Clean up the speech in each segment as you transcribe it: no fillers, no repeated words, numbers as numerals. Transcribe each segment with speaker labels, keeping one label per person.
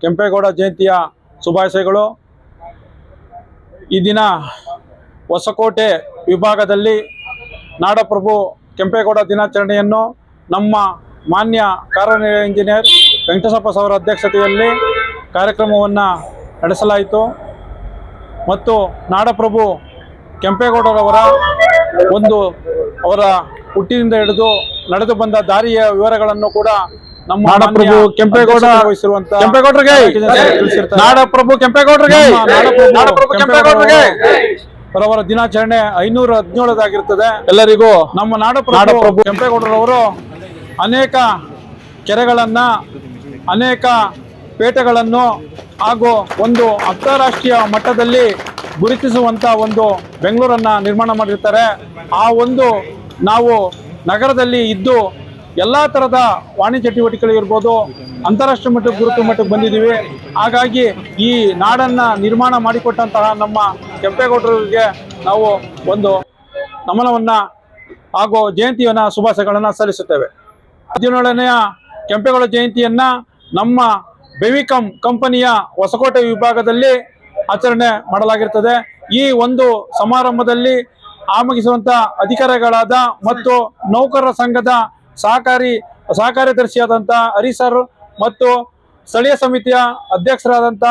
Speaker 1: ಕೆಂಪೇಗೌಡ ಜಯಂತಿಯ ಶುಭಾಶಯಗಳು. ಈ ದಿನ ಹೊಸಕೋಟೆ ವಿಭಾಗದಲ್ಲಿ ನಾಡಪ್ರಭು ಕೆಂಪೇಗೌಡ ದಿನಾಚರಣೆಯನ್ನು ನಮ್ಮ ಮಾನ್ಯ ಕಾರ್ಯನಿರ್ವಾಹಕ ಇಂಜಿನಿಯರ್ ವೆಂಕಟೇಶಪ್ಪ ಅವರ ಅಧ್ಯಕ್ಷತೆಯಲ್ಲಿ ಕಾರ್ಯಕ್ರಮವನ್ನು ನಡೆಸಲಾಯಿತು. ಮತ್ತು ನಾಡಪ್ರಭು ಕೆಂಪೇಗೌಡರವರ ಅವರ ಹುಟ್ಟಿನಿಂದ ಹಿಡಿದು ನಡೆದು ಬಂದ ದಾರಿಯ ವಿವರಗಳನ್ನು ಕೂಡ ನಮ್ಮ ನಾಡಪ್ರಭು ಕೆಂಪೇಗೌಡ ಅವರ ದಿನಾಚರಣೆ 517 ಎಲ್ಲರಿಗೂ ನಮ್ಮ ನಾಡಪ್ರಭು ಕೆಂಪೇಗೌಡರವರು ಅನೇಕ ಕೆರೆಗಳನ್ನ, ಅನೇಕ ಪೇಟೆಗಳನ್ನು ಹಾಗೂ ಒಂದು ಅಂತಾರಾಷ್ಟ್ರೀಯ ಮಟ್ಟದಲ್ಲಿ ಗುರುತಿಸುವಂತ ಒಂದು ಬೆಂಗಳೂರನ್ನ ನಿರ್ಮಾಣ ಮಾಡಿರ್ತಾರೆ. ನಾವು ನಗರದಲ್ಲಿ ಇದ್ದು ಎಲ್ಲ ತರದ ವಾಣಿಜ್ಯ ಚಟುವಟಿಕೆಗಳು ಇರ್ಬೋದು, ಅಂತಾರಾಷ್ಟ್ರೀಯ ಮಟ್ಟಕ್ಕೆ ಗುರುತು ಮಟ್ಟಕ್ಕೆ ಬಂದಿದ್ದೀವಿ. ಹಾಗಾಗಿ ಈ ನಾಡನ್ನ ನಿರ್ಮಾಣ ಮಾಡಿಕೊಟ್ಟಂತಹ ನಮ್ಮ ಕೆಂಪೇಗೌಡರಿಗೆ ನಾವು ಒಂದು ನಮನವನ್ನ ಹಾಗೂ ಜಯಂತಿಯನ್ನ ಶುಭಾಶಯಗಳನ್ನ ಸಲ್ಲಿಸುತ್ತೇವೆ. 17ನೆಯ ಕೆಂಪೇಗೌಡ ಜಯಂತಿಯನ್ನ ನಮ್ಮ ಬೆವಿಕಂ ಕಂಪನಿಯ ಹೊಸಕೋಟೆ ವಿಭಾಗದಲ್ಲಿ ಆಚರಣೆ ಮಾಡಲಾಗಿರ್ತದೆ. ಈ ಒಂದು ಸಮಾರಂಭದಲ್ಲಿ ಆಗಮಿಸುವಂತ ಅಧಿಕಾರಿಗಳಾದ ಮತ್ತು ನೌಕರರ ಸಂಘದ ಸಹಕಾರ್ಯದರ್ಶಿಯಾದಂಥ ಹರಿಸರ್ ಮತ್ತು ಸ್ಥಳೀಯ ಸಮಿತಿಯ ಅಧ್ಯಕ್ಷರಾದಂಥ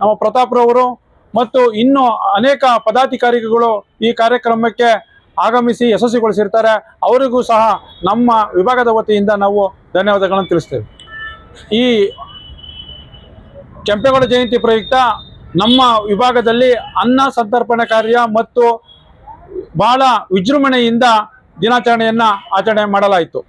Speaker 1: ನಮ್ಮ ಪ್ರತಾಪ್ರವರು ಮತ್ತು ಇನ್ನೂ ಅನೇಕ ಪದಾಧಿಕಾರಿಗಳು ಈ ಕಾರ್ಯಕ್ರಮಕ್ಕೆ ಆಗಮಿಸಿ ಯಶಸ್ವಿಗೊಳಿಸಿರ್ತಾರೆ. ಅವರಿಗೂ ಸಹ ನಮ್ಮ ವಿಭಾಗದ ವತಿಯಿಂದ ನಾವು ಧನ್ಯವಾದಗಳನ್ನು ತಿಳಿಸ್ತೇವೆ. ಈ ಕೆಂಪೇಗೌಡ ಜಯಂತಿ ಪ್ರಯುಕ್ತ ನಮ್ಮ ವಿಭಾಗದಲ್ಲಿ ಅನ್ನ ಸಂತರ್ಪಣೆ ಕಾರ್ಯ ಮತ್ತು ಬಹಳ ವಿಜೃಂಭಣೆಯಿಂದ ದಿನಾಚರಣೆಯನ್ನ ಆಚರಣೆ ಮಾಡಲಾಯಿತು.